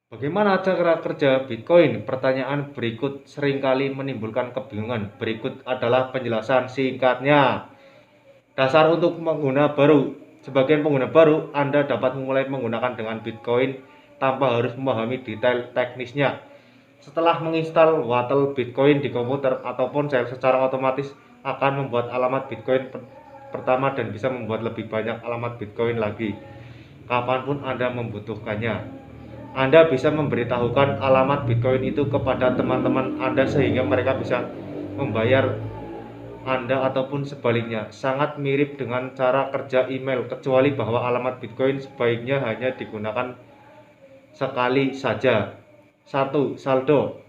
Bagaimana cara kerja Bitcoin? Pertanyaan berikut seringkali menimbulkan kebingungan. Berikut adalah penjelasan singkatnya. Dasar untuk pengguna baru. Sebagai pengguna baru, Anda dapat memulai menggunakan dengan Bitcoin tanpa harus memahami detail teknisnya. Setelah menginstal Watel Bitcoin di komputer atau ponsel, secara otomatis akan membuat alamat Bitcoin pertama dan bisa membuat lebih banyak alamat Bitcoin lagi kapanpun Anda membutuhkannya. Anda bisa memberitahukan alamat Bitcoin itu kepada teman-teman Anda sehingga mereka bisa membayar Anda ataupun sebaliknya. Sangat mirip dengan cara kerja email, kecuali bahwa alamat Bitcoin sebaiknya hanya digunakan sekali saja. 1. Saldo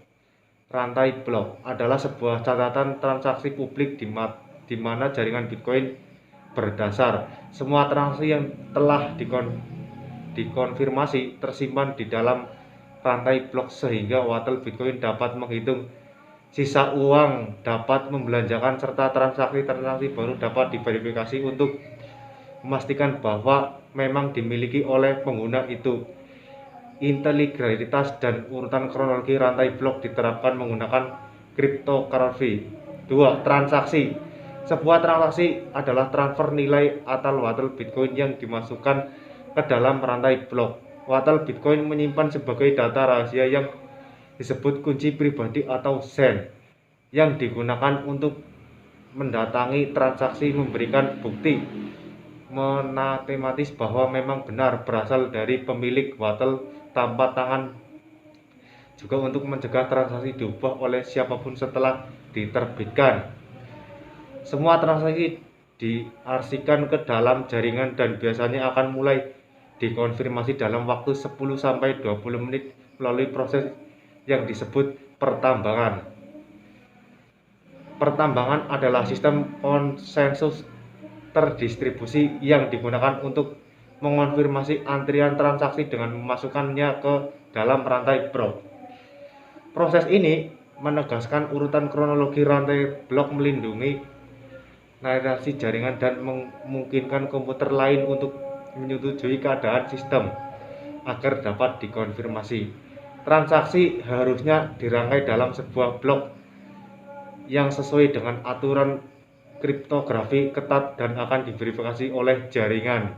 rantai blok adalah sebuah catatan transaksi publik di mana jaringan Bitcoin berdasar. Semua transaksi yang telah dikonfirmasi tersimpan di dalam rantai blok sehingga Watel Bitcoin dapat menghitung sisa uang, dapat membelanjakan, serta transaksi-transaksi baru dapat diverifikasi untuk memastikan bahwa memang dimiliki oleh pengguna itu. Integritas dan urutan kronologi rantai blok diterapkan menggunakan cryptography. 2. Transaksi. Sebuah transaksi adalah transfer nilai atau Watel Bitcoin yang dimasukkan ke dalam rantai blok. Watel Bitcoin menyimpan sebagai data rahasia yang disebut kunci pribadi atau SEN yang digunakan untuk mendatangi transaksi, memberikan bukti matematis bahwa memang benar berasal dari pemilik Watel tanpa tangan, juga untuk mencegah transaksi diubah oleh siapapun setelah diterbitkan. Semua transaksi diarsipkan ke dalam jaringan dan biasanya akan mulai dikonfirmasi dalam waktu 10-20 menit melalui proses yang disebut pertambangan. Pertambangan adalah sistem konsensus terdistribusi yang digunakan untuk mengonfirmasi antrian transaksi dengan memasukkannya ke dalam rantai blok. Proses ini menegaskan urutan kronologi rantai blok, melindungi narasi jaringan, dan memungkinkan komputer lain untuk menyetujui keadaan sistem agar dapat dikonfirmasi. Transaksi harusnya dirangkai dalam sebuah blok yang sesuai dengan aturan kriptografi ketat dan akan diverifikasi oleh jaringan.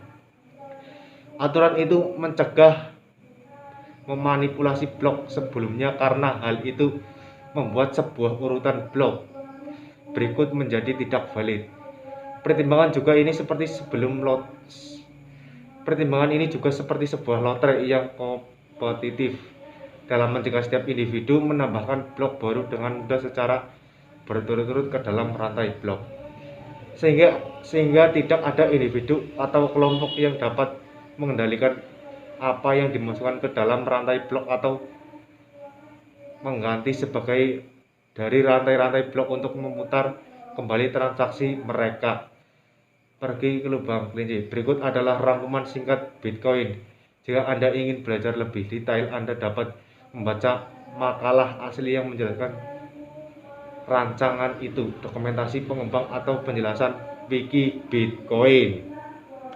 Aturan itu mencegah memanipulasi blok sebelumnya karena hal itu membuat sebuah urutan blok berikut menjadi tidak valid. Pertimbangan ini juga seperti sebuah lotre yang kompetitif dalam mencegah setiap individu menambahkan blok baru dengan mudah secara berturut-turut ke dalam rantai blok, sehingga tidak ada individu atau kelompok yang dapat mengendalikan apa yang dimasukkan ke dalam rantai blok atau mengganti sebagai dari rantai-rantai blok untuk memutar kembali transaksi mereka. Pergi ke lubang kelinci. Berikut adalah rangkuman singkat Bitcoin. Jika Anda ingin belajar lebih detail, Anda dapat membaca makalah asli yang menjelaskan rancangan itu, dokumentasi pengembang, atau penjelasan wiki Bitcoin.